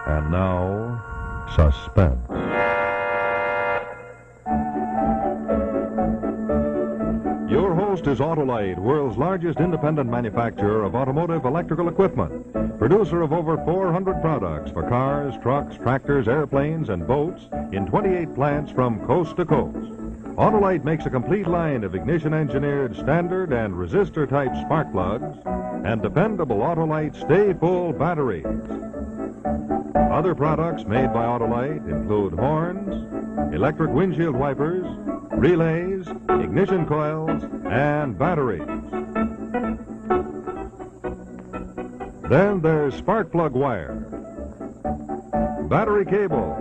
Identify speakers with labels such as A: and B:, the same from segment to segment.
A: And now, Suspense. Your host is Autolite, world's largest independent manufacturer of automotive electrical equipment. Producer of over 400 products for cars, trucks, tractors, airplanes, and boats in 28 plants from coast to coast. Autolite makes a complete line of ignition-engineered standard and resistor-type spark plugs and dependable Autolite stay-full batteries. Other products made by Autolite include horns, electric windshield wipers, relays, ignition coils, and batteries. Then there's spark plug wire, battery cable,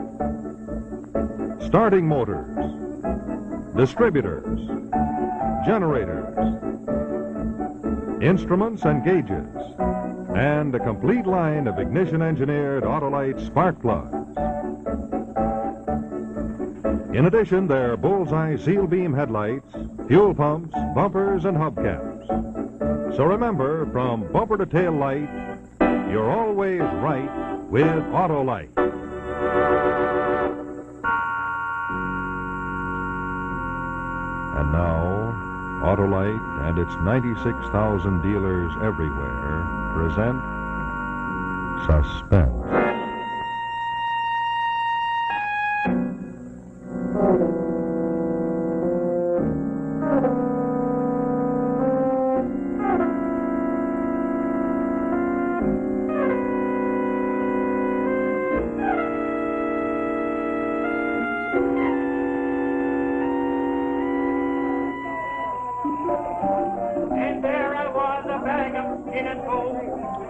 A: starting motors, distributors, generators, instruments and gauges, and a complete line of ignition-engineered Autolite spark plugs. In addition, there are bullseye seal beam headlights, fuel pumps, bumpers, and hubcaps. So remember, from bumper to tail light, you're always right with Autolite. And now, Autolite and its 96,000 dealers everywhere present Suspense.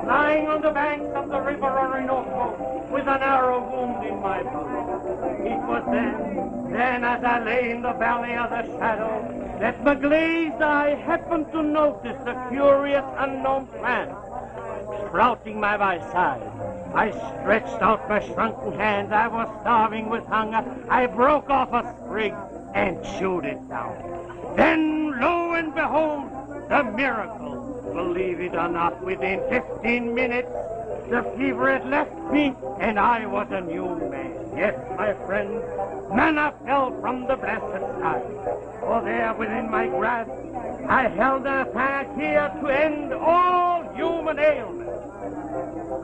B: Lying on the banks of the river Orinoco with an arrow wound in my boot. It was then as I lay in the valley of the shadow, that my glazed eye happened to notice a curious unknown plant sprouting by my side. I stretched out my shrunken hand. I was starving with hunger. I broke off a sprig and chewed it down. Then, lo and behold, the miracle. Believe it or not, within 15 minutes, the fever had left me, and I was a new man. Yes, my friend, manna fell from the blessed sky. For there within my grasp, I held a panacea to end all human ailments.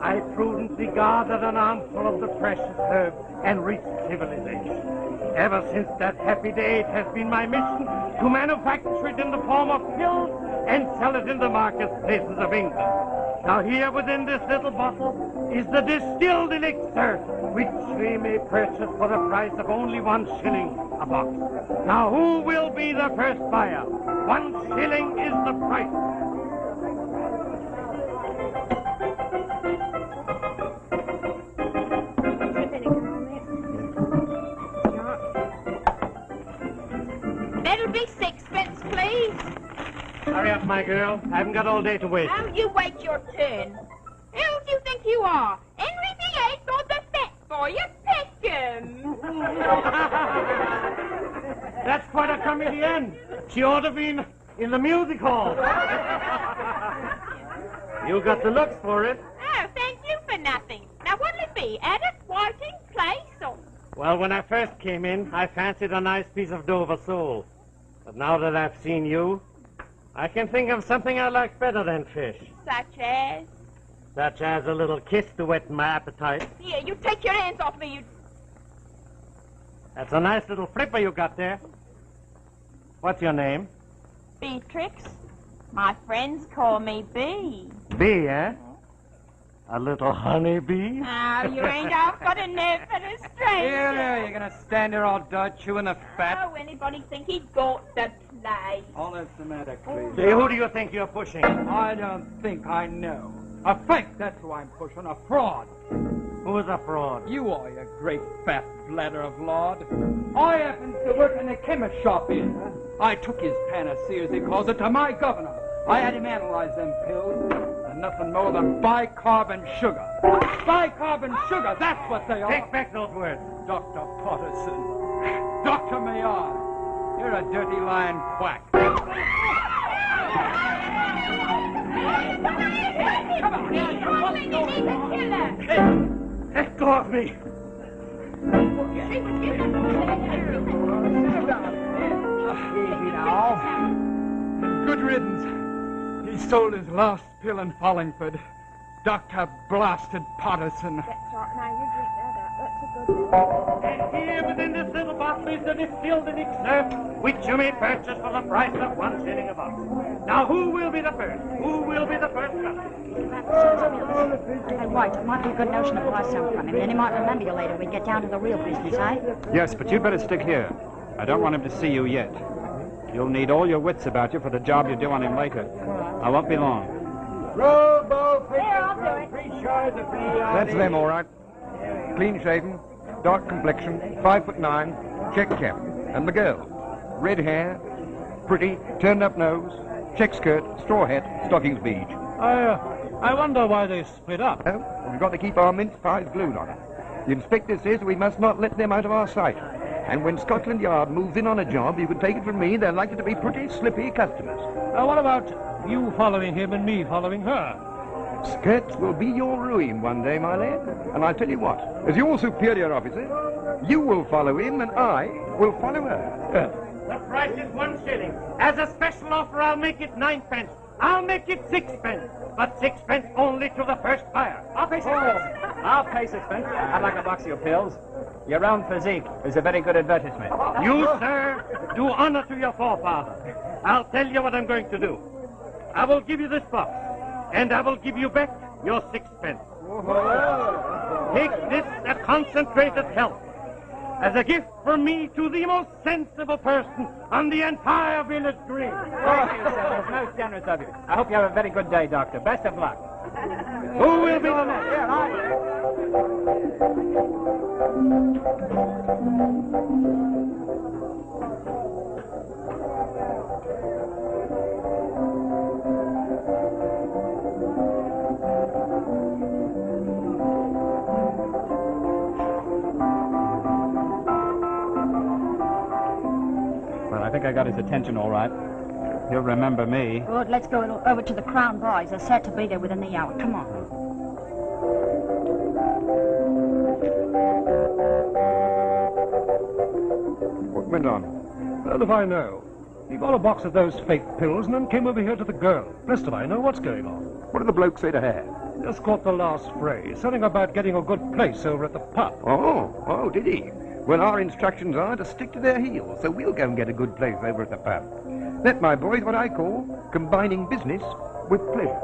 B: I prudently gathered an armful of the precious herb and reached civilization. Ever since that happy day, it has been my mission to manufacture it in the form of pills and sell it in the marketplaces of England. Now here within this little bottle is the distilled elixir, which we may purchase for the price of only 1 shilling a box. Now who will be the first buyer? 1 shilling is the price.
C: That'll be 6pence, please.
B: Hurry up, my girl. I haven't got all day to wait.
C: You wait your turn. Who do you think you are? Henry VIII or the fat boy of Peckham?
B: That's quite a comedienne. She ought to be in the music hall. You got the looks for it.
C: Oh, thank you for nothing. Now, what'll it be? Edith Whiting Place or...
B: Well, when I first came in, I fancied a nice piece of Dover sole. But now that I've seen you, I can think of something I like better than fish.
C: Such as?
B: Such as a little kiss to whet my appetite.
C: Here, you take your hands off me, you...
B: That's a nice little flipper you got there. What's your name?
C: Beatrix. My friends call me Bee.
B: Bee, eh? A little honeybee?
C: Oh, you ain't off got a nerve for a stranger.
D: Here, you're gonna stand there all dull chewing the fat.
C: Oh, anybody think he'd got the place?
D: All that's the matter, please.
B: Say, who do you think you're pushing?
D: I don't think I know. A fake, that's who I'm pushing. A fraud.
B: Who's a fraud?
D: You are, you great fat bladder of lard. I happen to work in a chemist shop here. I took his panacea, as he calls it, to my governor. I had him analyze them pills. They're nothing more than bicarbon sugar. Bicarbon sugar, that's what they are.
B: Take back those words.
D: Dr. Potterson. Dr. Maillard. You're a dirty lying quack.
C: Come on, you want to go?
B: go of me.
D: Easy now. Good riddance. He stole his last pill in Hollingford. Dr. Blasted Patterson.
C: That's right. Now you drink that up. That's a good one.
B: And here within this little bottle is the distilled elixir, which you may purchase for the price of 1 shilling a bottle. Now, who will be the first? Who will be the first customer?
E: Hey, White, it might be a good notion to buy some from him. Then he might remember you later when we get down to the real business, eh?
F: Yes, but you'd better stick here. I don't want him to see you yet. You'll need all your wits about you for the job you do on him later. I won't be long.
G: That's them, all right. Clean-shaven, dark complexion, 5'9", check cap. And the girl, red hair, pretty, turned-up nose, check skirt, straw hat, stockings beige.
B: I wonder why they split up.
G: Oh, well, we've got to keep our mince pies glued on it. The inspector says we must not let them out of our sight. And when Scotland Yard moves in on a job, you can take it from me, they're likely to be pretty slippy customers.
B: What about you following him and me following her?
G: Skirts will be your ruin one day, my lad. And I'll tell you what, as your superior officer, you will follow him and I will follow her.
B: The price is 1 shilling. As a special offer, I'll make it 9 pence. I'll make it 6 pence. But 6 pence only to the first buyer.
F: I'll pay 6 pence. I'll pay 6 pence. I'd like a box of your pills. Your round physique is a very good advertisement.
B: You, sir, do honor to your forefather. I'll tell you what I'm going to do. I will give you this box, and I will give you back your 6 pence. Take this, a concentrated health, as a gift from me to the most sensible person on the entire village green.
F: Thank you, sir. That's most generous of you. I hope you have a very good day, Doctor. Best of luck.
B: Who will be the next?
F: Well, I think I got his attention all right. He'll remember me.
E: Good, let's go over to the Crown Boys. They're set to be there within the hour. Come on.
G: What went on?
H: Well, if I know. He got a box of those fake pills and then came over here to the girl. Blessed if I know what's going on.
G: What did the bloke say to her?
H: Just caught the last phrase. Something about getting a good place over at the pub.
G: Oh, did he? Well, our instructions are to stick to their heels, so we'll go and get a good place over at the pub. That, my boy, is what I call combining business with pleasure.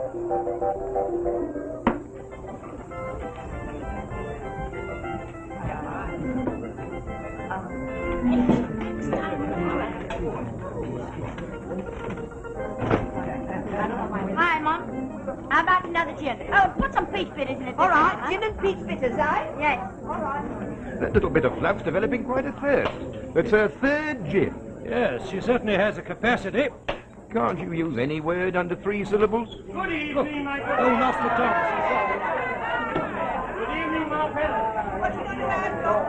E: Hi, Mom. How about another gin? Oh, put some peach bitters in it.
I: All right, gin and peach bitters, eh?
E: Yes.
I: All right.
G: That little bit of fluff's developing quite a thirst. That's her third gin.
H: Yes, she certainly has a capacity.
G: Can't you use any word under 3 syllables?
B: Good evening, my
H: Oh,
B: friend.
H: Nostradamus.
B: Good evening, Martell.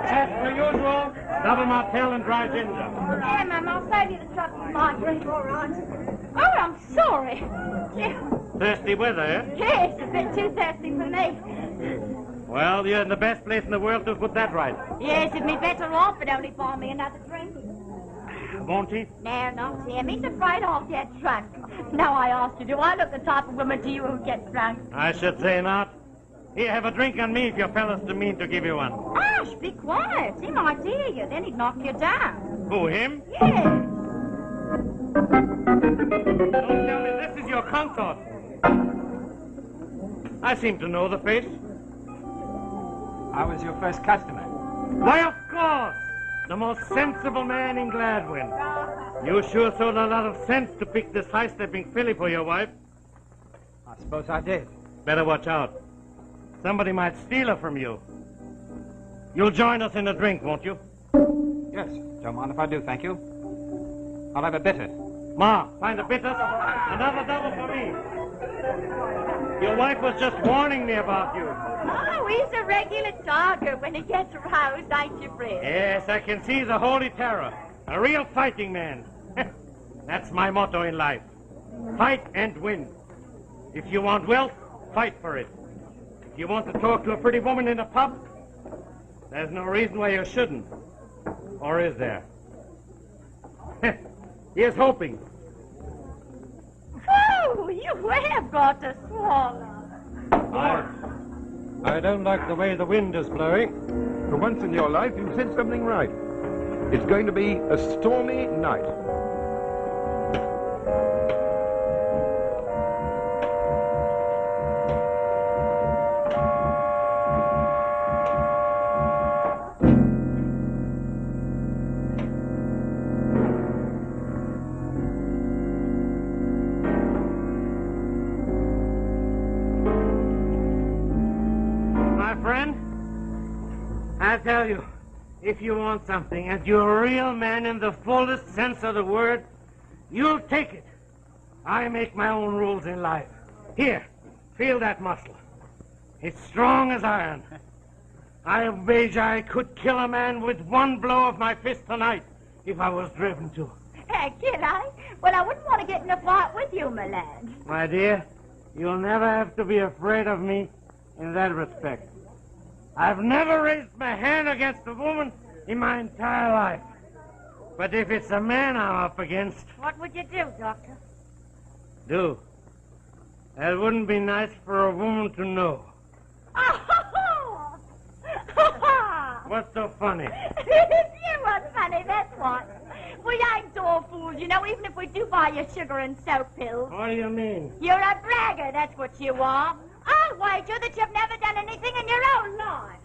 B: As per usual, double Martell and dry ginger.
E: Yeah, Mum, I'll save you the trouble of my drink. All right. Oh, I'm sorry.
B: Thirsty weather, eh?
E: Yes, a bit too thirsty for me.
B: Well, you're in the best place in the world to put that right.
E: Yes, it'd be better off if only buy me another drink.
B: Won't he?
E: No, not him. He's afraid I'll get drunk. Now I ask you, do I look the type of woman to you who gets drunk?
B: I should say not. Here, have a drink on me if your fella's too mean to give you one.
E: Hush, be quiet. He might hear you. Then he'd knock you down.
B: Who, him?
E: Yes.
B: Don't tell me this is your consort. I seem to know the face.
F: I was your first customer.
B: Why, of course. The most sensible man in Gladwin. You sure showed a lot of sense to pick this high-stepping filly for your wife.
F: I suppose I did.
B: Better watch out. Somebody might steal her from you. You'll join us in a drink, won't you?
F: Yes, don't mind if I do, thank you. I'll have a bitter.
B: Ma, find a bitter. Another double for me. Your wife was just warning me about you.
E: Oh, he's a regular target when he gets aroused, ain't you, Fred?
B: Yes, I can see the holy terror. A real fighting man. That's my motto in life. Fight and win. If you want wealth, fight for it. If you want to talk to a pretty woman in a pub, There's no reason why you shouldn't. Or is there? Here's hoping.
E: Oh, you have got to swallow.
H: I don't like the way the wind is blowing.
G: For once in your life, you said something right. It's going to be a stormy night.
B: My friend, I tell you, if you want something and you're a real man in the fullest sense of the word, you'll take it. I make my own rules in life. Here, feel that muscle. It's strong as iron. I wager I could kill a man with one blow of my fist tonight if I was driven to.
E: Can I? Well, I wouldn't want to get in a fight with you, my lad.
B: My dear, you'll never have to be afraid of me in that respect. I've never raised my hand against a woman in my entire life. But if it's a man I'm up against...
E: What would you do, Doctor?
B: Do? That wouldn't be nice for a woman to know. What's so funny?
E: You was funny, that's what. We ain't all fools, you know, even if we do buy you sugar and soap pills.
B: What do you mean?
E: You're a bragger, that's what you are. I'll wager that you've never done anything in your own life.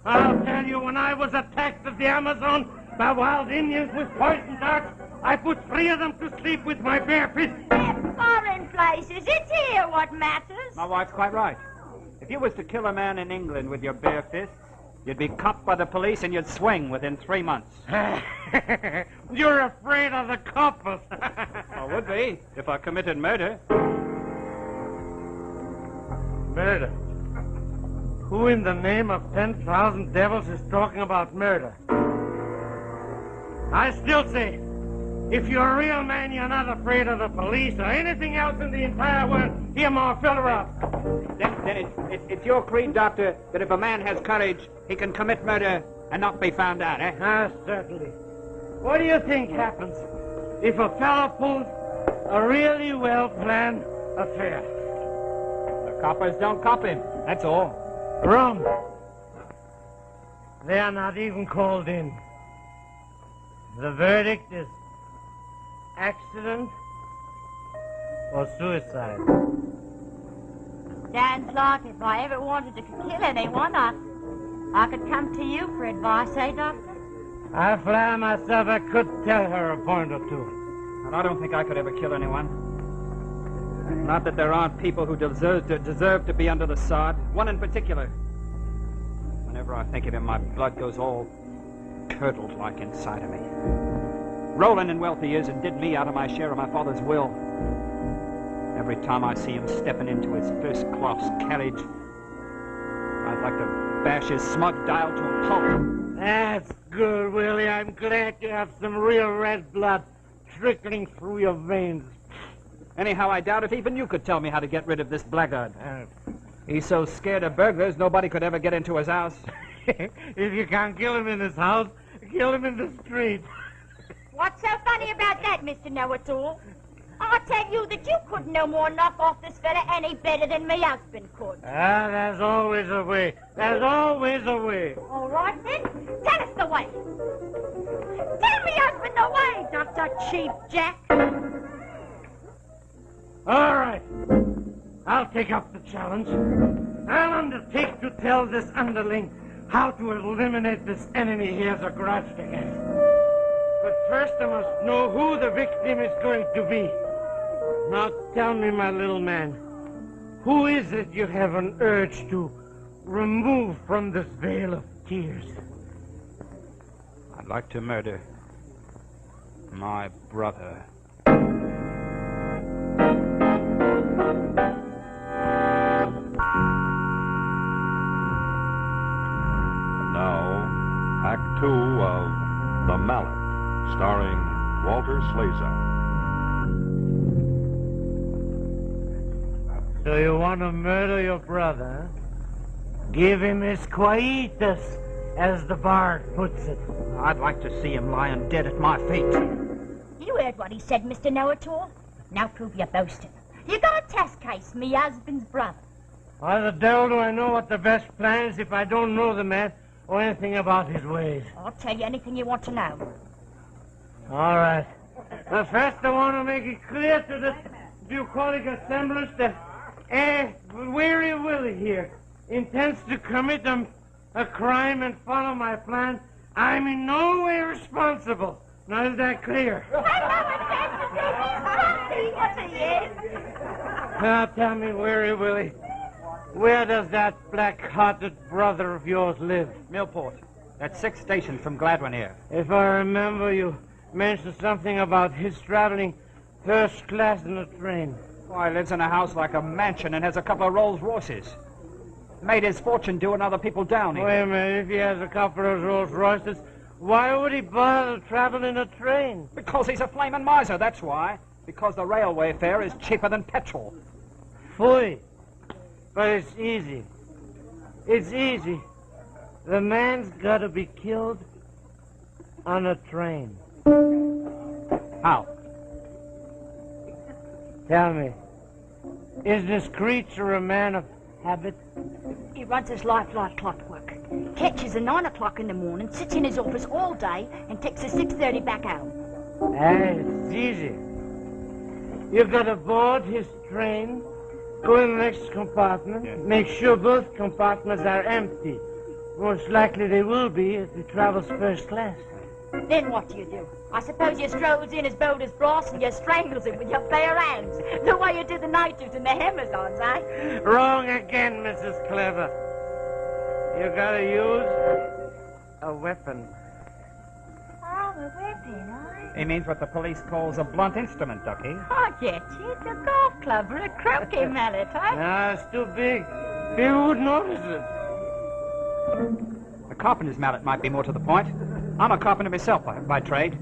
B: I'll tell you, when I was attacked at the Amazon by wild Indians with poison darts, I put 3 of them to sleep with my bare fist.
E: In foreign places, it's here what matters.
F: My wife's quite right. If you was to kill a man in England with your bare fists, you'd be caught by the police and you'd swing within 3 months.
B: You're afraid of the coppers.
F: I would be, if I committed murder.
B: Murder? Who in the name of 10,000 devils is talking about murder? I still say, if you're a real man, you're not afraid of the police or anything else in the entire world. Here, Ma, fill her up.
F: Then it's your creed, Doctor, that if a man has courage, he can commit murder and not be found out, eh?
B: Ah, certainly. What do you think happens if a fellow pulls a really well-planned affair?
F: The coppers don't cop him, that's all.
B: Wrong. They are not even called in. The verdict is accident or suicide.
E: Sounds like if I ever wanted to kill anyone, I could come to you for advice, eh, Doctor?
B: I flatter myself I could tell her a point or two.
F: And I don't think I could ever kill anyone. Not that there aren't people who deserve to be under the sod. One in particular. Whenever I think of him, my blood goes all curdled like inside of me. Rolling in wealth he is and did me out of my share of my father's will. Every time I see him stepping into his first-class carriage, I'd like to bash his smug dial to a pulp.
B: That's good, Willie. I'm glad you have some real red blood trickling through your veins.
F: Anyhow, I doubt if even you could tell me how to get rid of this blackguard. He's so scared of burglars, nobody could ever get into his house.
B: If you can't kill him in his house, kill him in the street.
E: What's so funny about that, Mr. Know-It-All? I'll tell you that you couldn't no more knock off this fella any better than me husband could.
B: Ah, there's always a way. There's always a way.
E: All right, then. Tell us the way. Tell me husband the way, Dr. Cheap Jack.
B: All right. I'll take up the challenge. I'll undertake to tell this underling how to eliminate this enemy he has a grudge against. But first I must know who the victim is going to be. Now tell me, my little man, who is it you have an urge to remove from this veil of tears?
F: I'd like to murder my brother.
A: Now, Act 2 of The Mallet, starring Walter Slazak.
B: So you want to murder your brother? Give him his quietus as the bard puts it.
F: I'd like to see him lying dead at my feet.
E: You heard what he said, Mr. Know-It-All. Now prove your boasting. You got a test case, me husband's brother.
B: Why the devil do I know what the best plan is if I don't know the man or anything about his ways?
E: I'll tell you anything you want to know.
B: All right. But first I want to make it clear to the bucolic assemblage that Weary Willie here intends to commit a crime and follow my plan. I'm in no way responsible. Now, is that clear? Now, tell me, Weary Willie, where does that black-hearted brother of yours live?
F: Millport. That's 6 stations from Gladwin here.
B: If I remember, you mentioned something about his traveling first class in the train.
F: Why, he lives in a house like a mansion and has a couple of Rolls Royces. Made his fortune doing other people down here.
B: Wait a minute, if he has a couple of Rolls Royces, why would he bother to travel in a train?
F: Because he's a flaming miser, that's why. Because the railway fare is cheaper than petrol.
B: Phooey. But it's easy. It's easy. The man's got to be killed on a train.
F: How?
B: Tell me, is this creature a man of habit?
E: He runs his life like clockwork. Catches at 9 o'clock in the morning, sits in his office all day, and takes a 6:30 back home.
B: It's easy. You've got to board his train, go in the next compartment, make sure both compartments are empty. Most likely they will be if he travels first class.
E: Then what do? I suppose you strolls in as bold as brass and you strangles him with your bare hands. The way you did the natives and the Amazons, eh?
B: Wrong again, Mrs. Clever. You gotta use a weapon.
E: Oh, a weapon, eh?
F: He means what the police calls a blunt instrument, Ducky.
E: I get you. It's a golf club or a croquet mallet, eh?
B: No, it's too big. People would notice it.
F: A carpenter's mallet might be more to the point. I'm a carpenter myself by trade.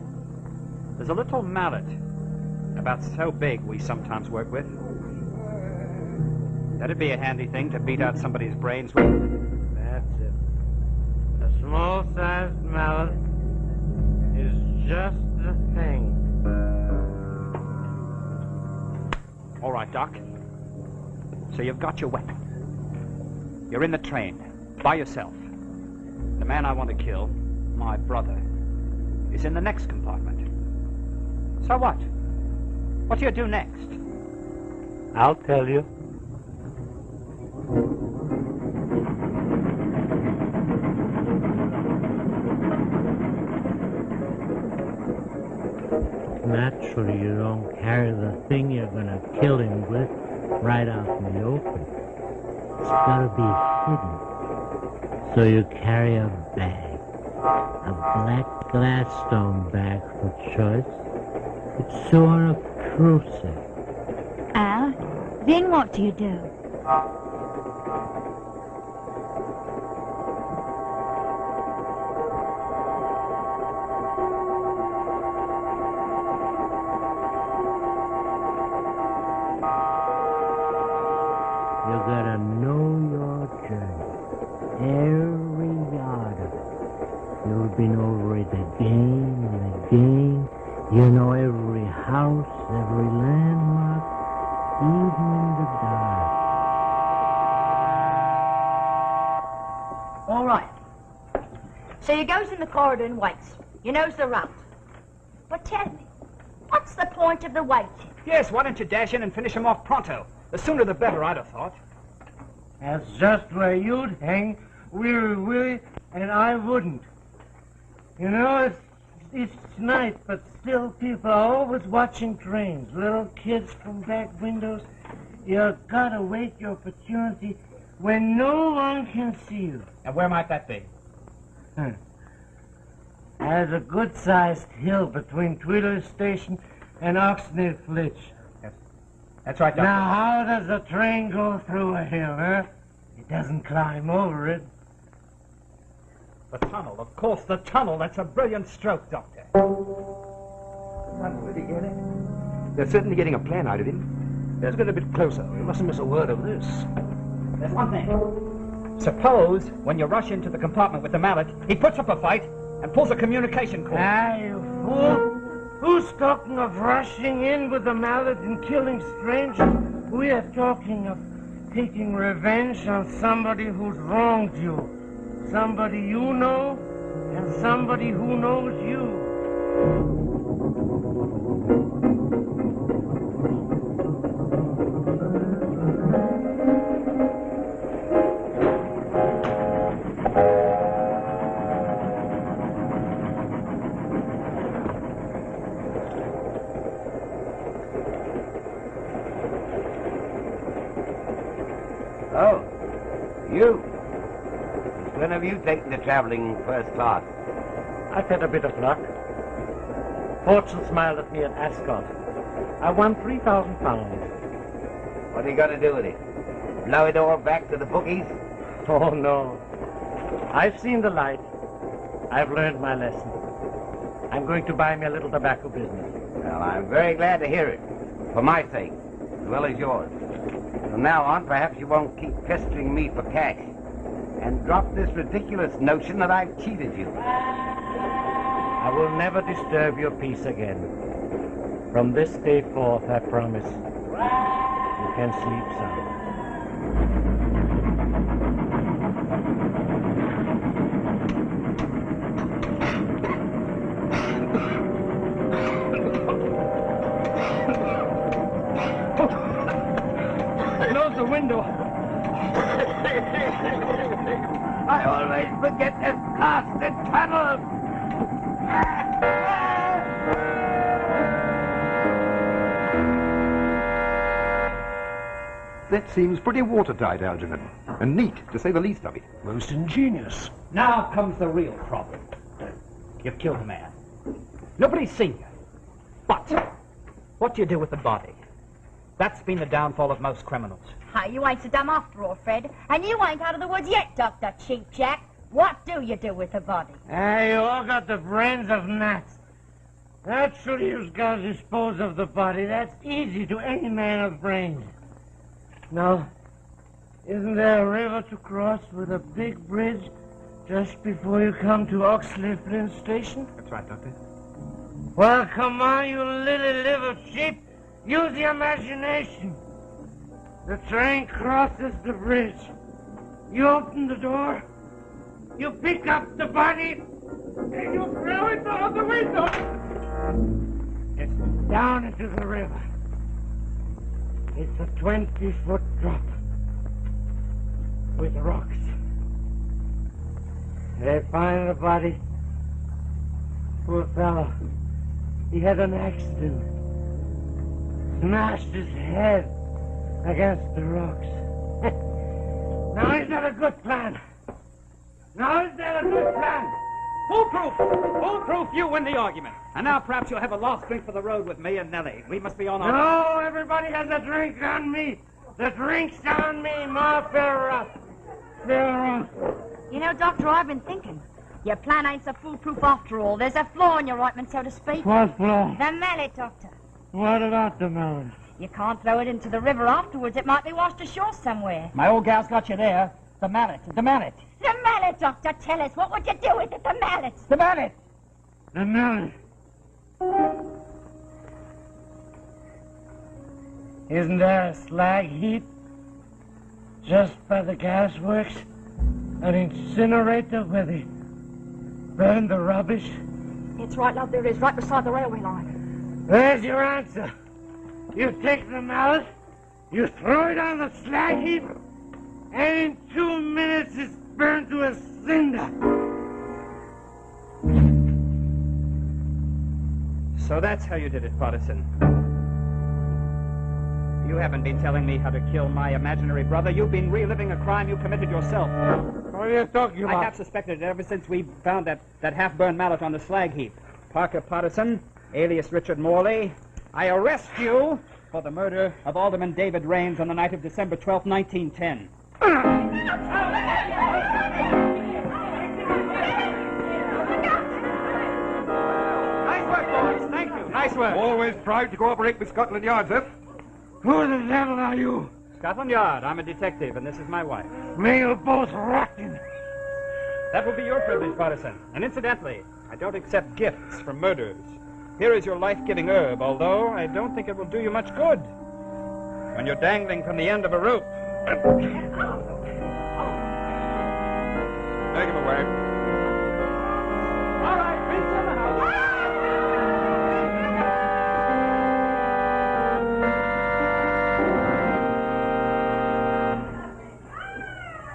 F: There's a little mallet, about so big we sometimes work with. That'd be a handy thing to beat out somebody's brains with.
B: That's it. A small-sized mallet is just the thing.
F: All right, Doc. So you've got your weapon. You're in the train, by yourself. The man I want to kill, my brother, is in the next compartment. So what? What do you do next?
B: I'll tell you. Naturally, you don't carry the thing you're gonna kill him with right out in the open. It's gotta be hidden. So you carry a bag. A black Gladstone bag for choice. It's sort of crucial.
E: Then what do you do?
B: You gotta know your journey. Every yard of it. You've been over it again and again. You know every house, every landmark, even in the dark.
E: All right. So you goes in the corridor and waits. You knows the route. But tell me, what's the point of the waiting?
F: Yes, why don't you dash in and finish him off pronto? The sooner the better, I'd have thought.
B: That's just where you'd hang, Weary Willie, and I wouldn't. You know, it's night, but still people are always watching trains. Little kids from back windows. You gotta wait your opportunity when no one can see you.
F: And where might that be?
B: There's a good-sized hill between Tweedler's Station and Oxney Flitch.
F: That's right, Doctor.
B: Now, how does a train go through a hill, huh? It doesn't climb over it.
F: The tunnel, of course, the tunnel. That's a brilliant stroke, Doctor.
G: Did he get it? They're certainly getting a plan out of him. Let's get a bit closer. We mustn't miss a word of this.
F: There's one thing. Suppose, when you rush into the compartment with the mallet, he puts up a fight and pulls a communication cord.
B: Ah, you fool! Who's talking of rushing in with the mallet and killing strangers? We are talking of taking revenge on somebody who's wronged you. Somebody you know and somebody who knows you.
J: Oh, you. When have you taken to traveling first class?
B: I've had a bit of luck. Fortune smiled at me at Ascot. I won £3,000.
J: What are you going to do with it? Blow it all back to the bookies?
B: Oh, no. I've seen the light. I've learned my lesson. I'm going to buy me a little tobacco business.
J: Well, I'm very glad to hear it. For my sake, as well as yours. From now on, perhaps you won't keep pestering me for cash. And drop this ridiculous notion that I've cheated you.
B: I will never disturb your peace again. From this day forth, I promise. You can sleep sound.
D: Close the window.
J: I always forget this blasted tunnel.
G: That seems pretty watertight, Algernon. And neat, to say the least of it.
H: Most ingenious.
F: Now comes the real problem. You've killed a man. Nobody's seen you. But what do you do with the body? That's been the downfall of most criminals.
E: Hi, you ain't so dumb after all, Fred. And you ain't out of the woods yet, Dr. Cheap Jack. What do you do with the body?
B: Hey, you all got the brains of gnats. Naturally, you've got to dispose of the body. That's easy to any man of brains. Now, isn't there a river to cross with a big bridge just before you come to Oxley Flint Station?
F: That's right, Doctor.
B: Well, come on, you little liver sheep. Use the imagination. The train crosses the bridge. You open the door. You pick up the body. And you throw it out the window. It's down into the river. It's a 20-foot drop. With rocks. They find the body. Poor fellow. He had an accident. Smashed his head against the rocks. Now is that a good plan? Now is that a good plan?
F: Foolproof! Foolproof, you win the argument. And now perhaps you'll have a last drink for the road with me and Nellie. We must be on our...
B: No, everybody has a drink on me. The drink's on me, Ma Farrah.
E: You know, Doctor, I've been thinking. Your plan ain't so foolproof after all. There's a flaw in your ointment, so to speak.
B: What flaw?
E: The mallet, Doctor.
B: What about the melon?
E: You can't throw it into the river afterwards. It might be washed ashore somewhere.
F: My old gal's got you there. The mallet. The mallet.
E: The mallet, Doctor. Tell us, what would you do with it, the mallet?
F: The mallet.
B: The melon. Isn't there a slag heap just by the gas works? An incinerator where they burn the rubbish?
E: It's right, love, there is, right beside the railway line.
B: There's your answer. You take the mallet, you throw it on the slag heap, and in 2 minutes it's burned to a cinder.
F: So that's how you did it, Partisan. You haven't been telling me how to kill my imaginary brother. You've been reliving a crime you committed yourself.
B: What are you talking about?
F: I have suspected it ever since we found that half-burned mallet on the slag heap. Parker Partisan, alias Richard Morley, I arrest you for the murder of Alderman David Raines on the night of December 12, 1910. Nice work, boys. Thank you. Nice work.
G: Always proud to cooperate with Scotland Yard, sir.
B: Who the devil are you?
F: Scotland Yard. I'm a detective, and this is my wife.
B: May you both rot in.
F: That will be your privilege, Partisan. And incidentally, I don't accept gifts from murderers. Here is your life-giving herb, although I don't think it will do you much good when you're dangling from the end of a rope. Take him away.
D: All right, Vincent, and I'll...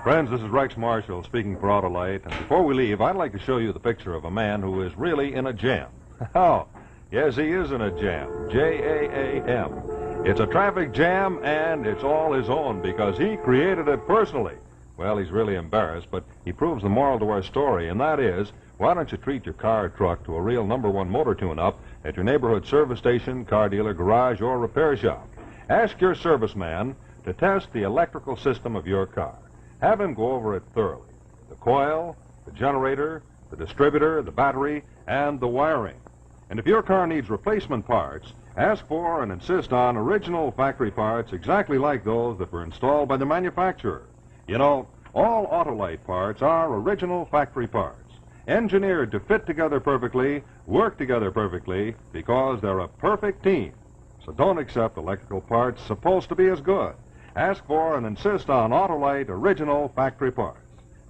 A: Friends, this is Rex Marshall speaking for Autolite. And before we leave, I'd like to show you the picture of a man who is really in a jam. Oh, yes, he is in a jam. J-A-A-M. It's a traffic jam, and it's all his own because he created it personally. Well, he's really embarrassed, but he proves the moral to our story, and that is, why don't you treat your car or truck to a real #1 motor tune-up at your neighborhood service station, car dealer, garage, or repair shop? Ask your serviceman to test the electrical system of your car. Have him go over it thoroughly. The coil, the generator, the distributor, the battery, and the wiring. And if your car needs replacement parts, ask for and insist on original factory parts exactly like those that were installed by the manufacturer. You know, all Autolite parts are original factory parts, engineered to fit together perfectly, work together perfectly, because they're a perfect team. So don't accept electrical parts supposed to be as good. Ask for and insist on Autolite original factory parts.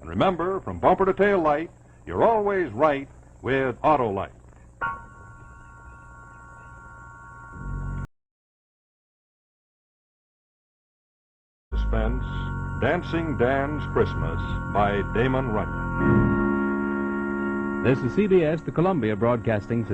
A: And remember, from bumper to tail light, you're always right with Autolite. Suspense, Dancing Dan's Christmas by Damon Runyon.
K: This is CBS, the Columbia Broadcasting System.